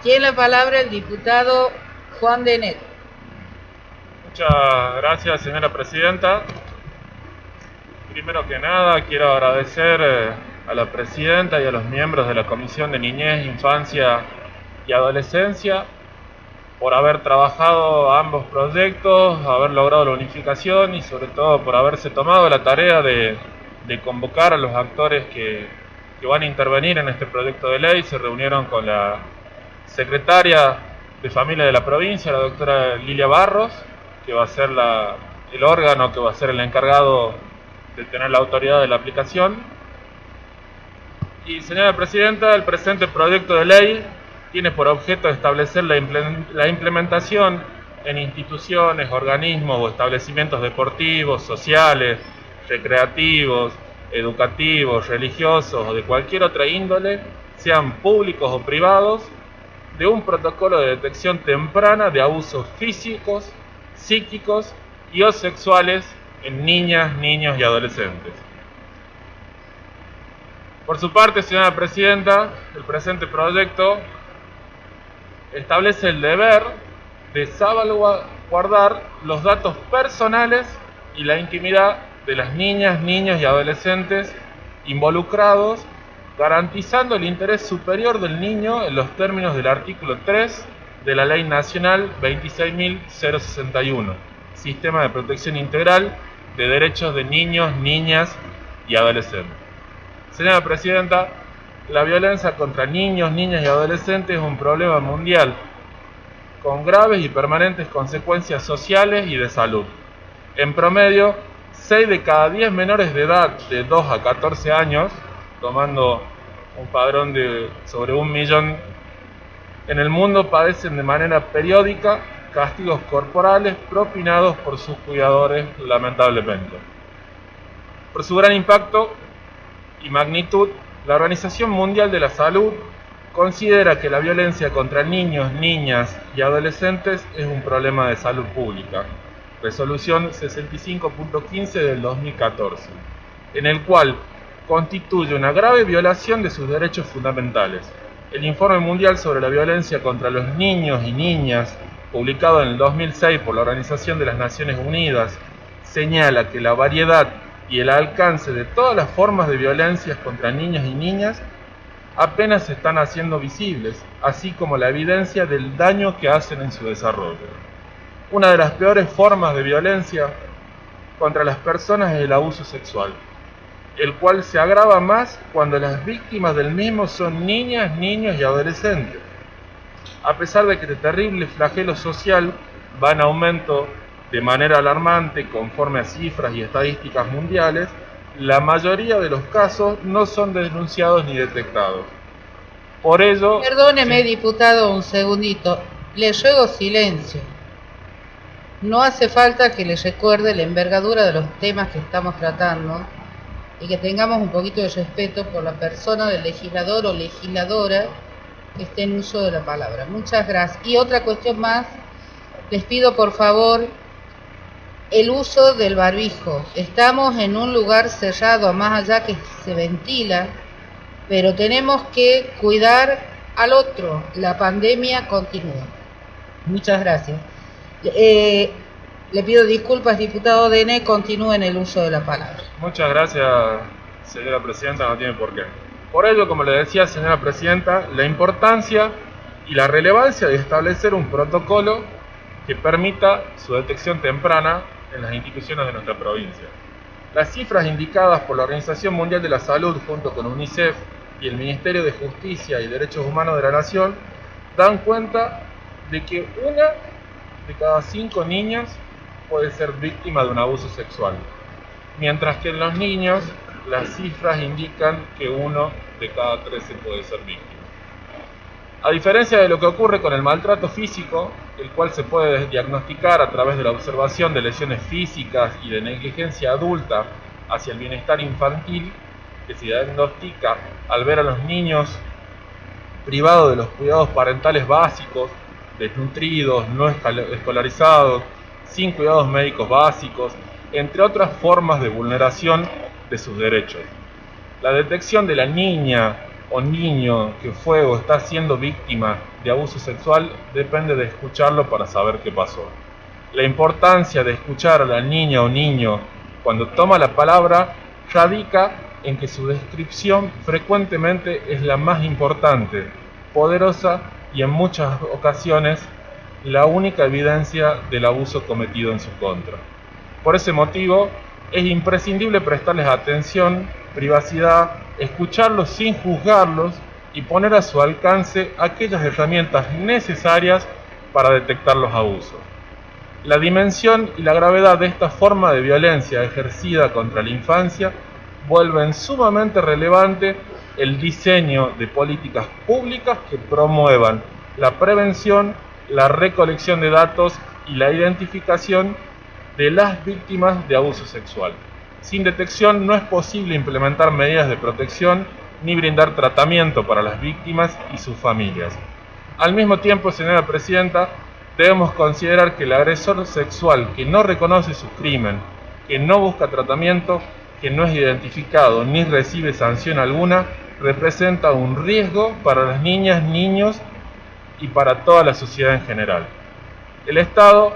Tiene la palabra el diputado Juan Denet. Muchas gracias, señora presidenta. Primero que nada, quiero agradecer a la presidenta y a los miembros de la Comisión de Niñez, Infancia y Adolescencia por haber trabajado ambos proyectos, haber logrado la unificación y sobre todo por haberse tomado la tarea de convocar a los actores que van a intervenir en este proyecto de ley. Se reunieron con la secretaria de Familia de la provincia, la doctora Lilia Barros, que va a ser el órgano que va a ser el encargado de tener la autoridad de la aplicación. Y señora presidenta, el presente proyecto de ley tiene por objeto establecer la implementación en instituciones, organismos o establecimientos deportivos, sociales, recreativos, educativos, religiosos o de cualquier otra índole, sean públicos o privados, de un protocolo de detección temprana de abusos físicos, psíquicos y o sexuales en niñas, niños y adolescentes. Por su parte, señora presidenta, el presente proyecto establece el deber de salvaguardar los datos personales y la intimidad de las niñas, niños y adolescentes involucrados, garantizando el interés superior del niño en los términos del artículo 3 de la Ley Nacional 26.061, Sistema de Protección Integral de Derechos de Niños, Niñas y Adolescentes. Señora presidenta, la violencia contra niños, niñas y adolescentes es un problema mundial, con graves y permanentes consecuencias sociales y de salud. En promedio, 6 de cada 10 menores de edad de 2 a 14 años, tomando un padrón de sobre 1 millón en el mundo, padecen de manera periódica castigos corporales propinados por sus cuidadores, lamentablemente. Por su gran impacto y magnitud, la Organización Mundial de la Salud considera que la violencia contra niños, niñas y adolescentes es un problema de salud pública. Resolución 65.15 del 2014, en el cual constituye una grave violación de sus derechos fundamentales. El Informe Mundial sobre la Violencia contra los Niños y Niñas, publicado en el 2006 por la Organización de las Naciones Unidas, señala que la variedad y el alcance de todas las formas de violencias contra niños y niñas apenas se están haciendo visibles, así como la evidencia del daño que hacen en su desarrollo. Una de las peores formas de violencia contra las personas es el abuso sexual, el cual se agrava más cuando las víctimas del mismo son niñas, niños y adolescentes. A pesar de que este terrible flagelo social va en aumento de manera alarmante conforme a cifras y estadísticas mundiales, la mayoría de los casos no son denunciados ni detectados. Por ello... Perdóneme, diputado, un segundito. Le ruego silencio. No hace falta que le recuerde la envergadura de los temas que estamos tratando y que tengamos un poquito de respeto por la persona del legislador o legisladora que esté en uso de la palabra. Muchas gracias. Y otra cuestión más, les pido por favor el uso del barbijo. Estamos en un lugar cerrado, más allá que se ventila, pero tenemos que cuidar al otro. La pandemia continúa. Muchas gracias. Le pido disculpas, diputado Denet, continúe en el uso de la palabra. Muchas gracias, señora presidenta, no tiene por qué. Por ello, como le decía, señora presidenta, la importancia y la relevancia de establecer un protocolo que permita su detección temprana en las instituciones de nuestra provincia. Las cifras indicadas por la Organización Mundial de la Salud junto con UNICEF y el Ministerio de Justicia y Derechos Humanos de la Nación dan cuenta de que 1 de cada 5 niñas puede ser víctima de un abuso sexual, mientras que en los niños las cifras indican que 1 de cada 13 puede ser víctima. A diferencia de lo que ocurre con el maltrato físico, el cual se puede diagnosticar a través de la observación de lesiones físicas y de negligencia adulta hacia el bienestar infantil, que se diagnostica al ver a los niños privados de los cuidados parentales básicos, desnutridos, no escolarizados, sin cuidados médicos básicos, entre otras formas de vulneración de sus derechos. La detección de la niña o niño que fue o está siendo víctima de abuso sexual depende de escucharlo para saber qué pasó. La importancia de escuchar a la niña o niño cuando toma la palabra radica en que su descripción frecuentemente es la más importante, poderosa y en muchas ocasiones la única evidencia del abuso cometido en su contra. Por ese motivo, es imprescindible prestarles atención, privacidad, escucharlos sin juzgarlos y poner a su alcance aquellas herramientas necesarias para detectar los abusos. La dimensión y la gravedad de esta forma de violencia ejercida contra la infancia vuelven sumamente relevante el diseño de políticas públicas que promuevan la prevención, la recolección de datos y la identificación de las víctimas de abuso sexual. Sin detección no es posible implementar medidas de protección ni brindar tratamiento para las víctimas y sus familias. Al mismo tiempo, señora Presidenta, debemos considerar que el agresor sexual que no reconoce su crimen, que no busca tratamiento, que no es identificado ni recibe sanción alguna, representa un riesgo para las niñas, niños y para toda la sociedad en general. El Estado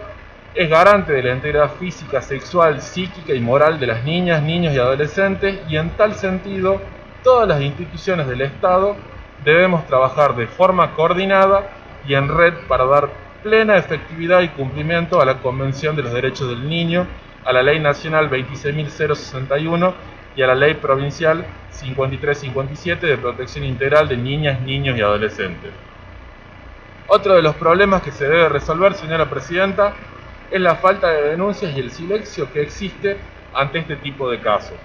es garante de la integridad física, sexual, psíquica y moral de las niñas, niños y adolescentes, y en tal sentido, todas las instituciones del Estado debemos trabajar de forma coordinada y en red para dar plena efectividad y cumplimiento a la Convención de los Derechos del Niño, a la Ley Nacional 26.061 y a la Ley Provincial 5357 de Protección Integral de Niñas, Niños y Adolescentes. Otro de los problemas que se debe resolver, señora Presidenta, es la falta de denuncias y el silencio que existe ante este tipo de casos.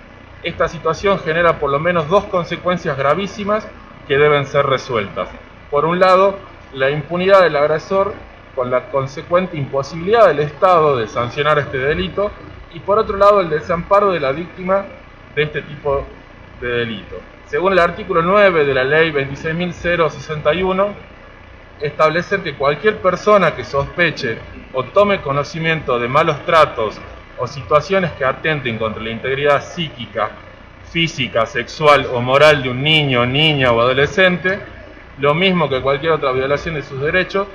Esta situación genera por lo menos dos consecuencias gravísimas que deben ser resueltas. Por un lado, la impunidad del agresor con la consecuente imposibilidad del Estado de sancionar este delito, y por otro lado el desamparo de la víctima de este tipo de delito. Según el artículo 9 de la Ley 26.061, establece que cualquier persona que sospeche o tome conocimiento de malos tratos o situaciones que atenten contra la integridad psíquica, física, sexual o moral de un niño, niña o adolescente, lo mismo que cualquier otra violación de sus derechos,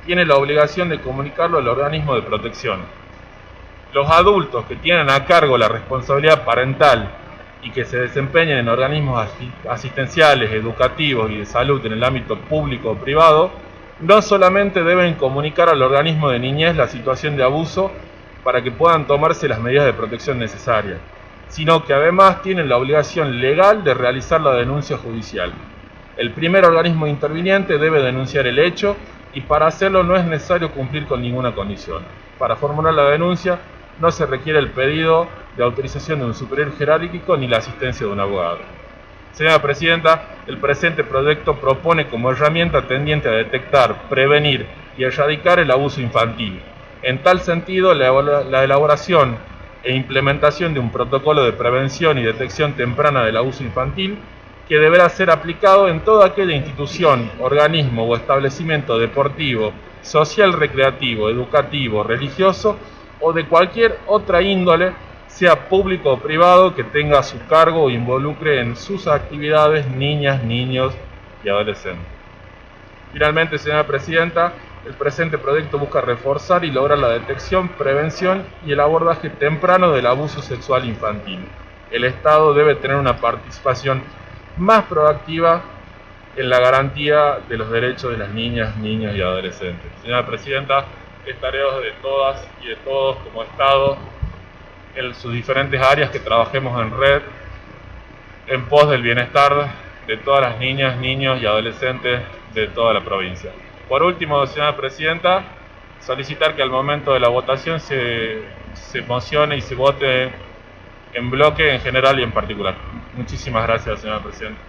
tiene la obligación de comunicarlo al organismo de protección. Los adultos que tienen a cargo la responsabilidad parental y que se desempeñen en organismos asistenciales, educativos y de salud en el ámbito público o privado, no solamente deben comunicar al organismo de niñez la situación de abuso para que puedan tomarse las medidas de protección necesarias, sino que además tienen la obligación legal de realizar la denuncia judicial. El primer organismo interviniente debe denunciar el hecho y para hacerlo no es necesario cumplir con ninguna condición. Para formular la denuncia no se requiere el pedido de autorización de un superior jerárquico ni la asistencia de un abogado. Señora Presidenta, el presente proyecto propone como herramienta tendiente a detectar, prevenir y erradicar el abuso infantil. En tal sentido, la elaboración e implementación de un protocolo de prevención y detección temprana del abuso infantil que deberá ser aplicado en toda aquella institución, organismo o establecimiento deportivo, social, recreativo, educativo, religioso o de cualquier otra índole, sea público o privado, que tenga a su cargo o involucre en sus actividades niñas, niños y adolescentes. Finalmente, señora Presidenta, el presente proyecto busca reforzar y lograr la detección, prevención y el abordaje temprano del abuso sexual infantil. El Estado debe tener una participación más proactiva en la garantía de los derechos de las niñas, niños y adolescentes. Señora Presidenta, es tarea de todas y de todos como Estado en sus diferentes áreas que trabajemos en red en pos del bienestar de todas las niñas, niños y adolescentes de toda la provincia. Por último, señora Presidenta, solicitar que al momento de la votación se mocione y se vote en bloque en general y en particular. Muchísimas gracias, señora Presidenta.